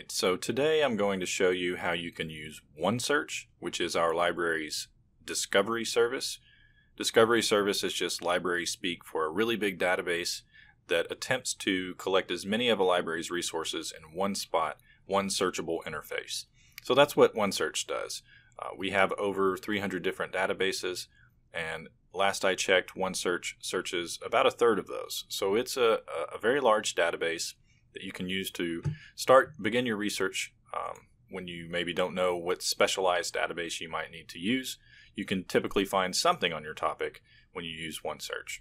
Alright, so today I'm going to show you how you can use OneSearch, which is our library's discovery service. Discovery service is just library speak for a really big database that attempts to collect as many of a library's resources in one spot, one searchable interface. So that's what OneSearch does. We have over 300 different databases, and last I checked, OneSearch searches about a third of those. So it's a very large database that you can use to begin your research when you maybe don't know what specialized database you might need to use. You can typically find something on your topic when you use OneSearch.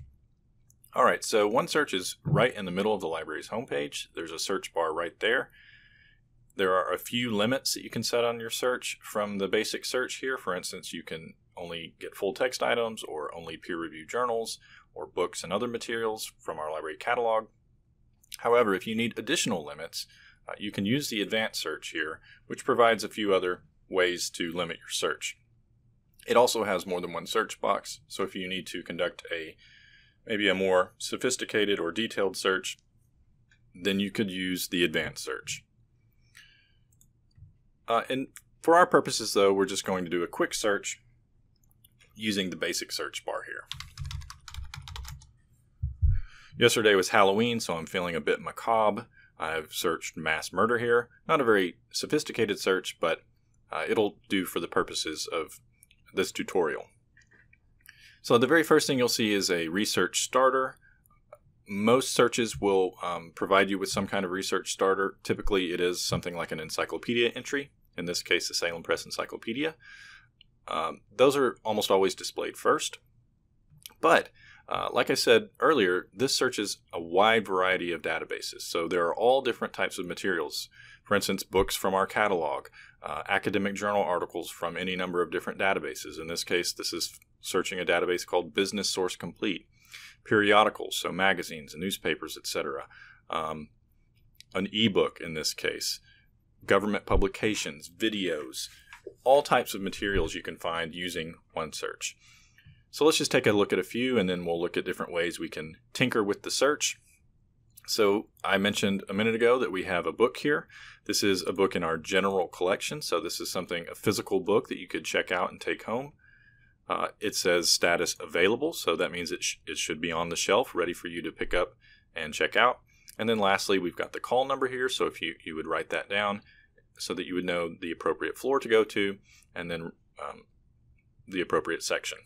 Alright, so OneSearch is right in the middle of the library's homepage. There's a search bar right there. There are a few limits that you can set on your search from the basic search here. For instance, you can only get full text items or only peer-reviewed journals or books and other materials from our library catalog. However, if you need additional limits, you can use the advanced search here, which provides a few other ways to limit your search. It also has more than one search box, so if you need to conduct maybe a more sophisticated or detailed search, then you could use the advanced search. And for our purposes, though, we're just going to do a quick search using the basic search bar here. Yesterday was Halloween, so I'm feeling a bit macabre. I've searched mass murder here. Not a very sophisticated search, but it'll do for the purposes of this tutorial. So the very first thing you'll see is a research starter. Most searches will provide you with some kind of research starter. Typically it is something like an encyclopedia entry, in this case the Salem Press Encyclopedia. Those are almost always displayed first. But like I said earlier, this searches a wide variety of databases. So there are all different types of materials. For instance, books from our catalog, academic journal articles from any number of different databases. In this case, this is searching a database called Business Source Complete. Periodicals, so magazines and newspapers, etc. An ebook in this case. Government publications, videos, all types of materials you can find using OneSearch. So let's just take a look at a few, and then we'll look at different ways we can tinker with the search. So I mentioned a minute ago that we have a book here. This is a book in our general collection, so this is a physical book that you could check out and take home. It says status available, so that means it should be on the shelf, ready for you to pick up and check out. And then lastly, we've got the call number here, so if you would write that down so that you would know the appropriate floor to go to, and then the appropriate section.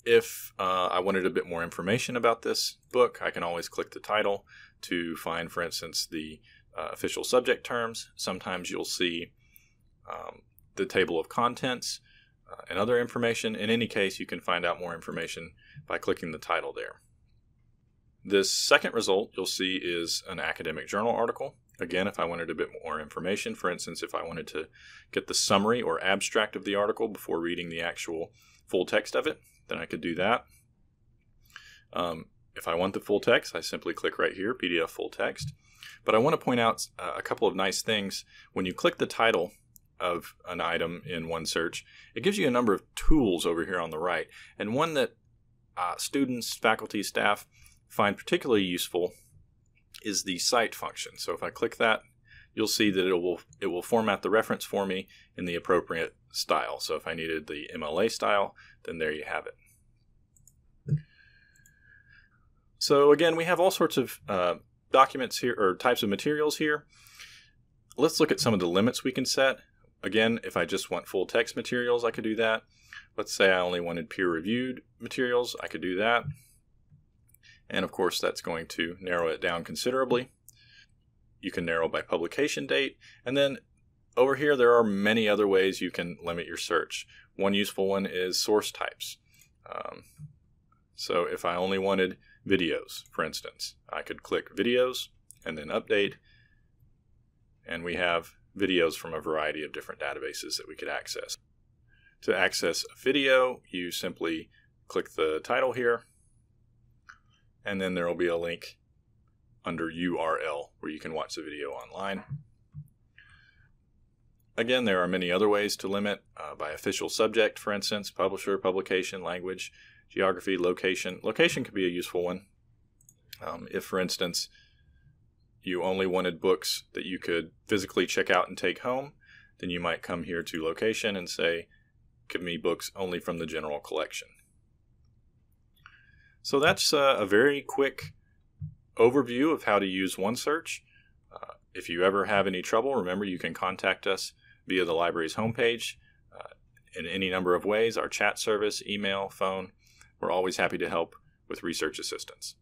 If I wanted a bit more information about this book, I can always click the title to find, for instance, the official subject terms. Sometimes you'll see the table of contents and other information. In any case, you can find out more information by clicking the title there. This second result you'll see is an academic journal article. Again, if I wanted a bit more information, for instance, if I wanted to get the summary or abstract of the article before reading the actual full text of it, then I could do that. If I want the full text, I simply click right here, PDF full text. But I want to point out a couple of nice things. When you click the title of an item in OneSearch, it gives you a number of tools over here on the right. And one that students, faculty, staff find particularly useful is the cite function. So if I click that, you'll see that it will format the reference for me in the appropriate style. So if I needed the MLA style, then there you have it. So again, we have all sorts of documents here, or types of materials here. Let's look at some of the limits we can set. Again, if I just want full text materials, I could do that. Let's say I only wanted peer-reviewed materials, I could do that. And of course, that's going to narrow it down considerably. You can narrow by publication date. And then over here, there are many other ways you can limit your search. One useful one is source types. So if I only wanted videos, for instance, I could click videos and then update. And we have videos from a variety of different databases that we could access. To access a video, you simply click the title here, and then there will be a link under URL where you can watch the video online. Again, there are many other ways to limit by official subject, for instance, publisher, publication, language, geography, location. Location could be a useful one. If, for instance, you only wanted books that you could physically check out and take home, then you might come here to location and say, give me books only from the general collection. So that's a very quick overview of how to use OneSearch. If you ever have any trouble, remember you can contact us via the library's homepage in any number of ways, our chat service, email, phone. We're always happy to help with research assistance.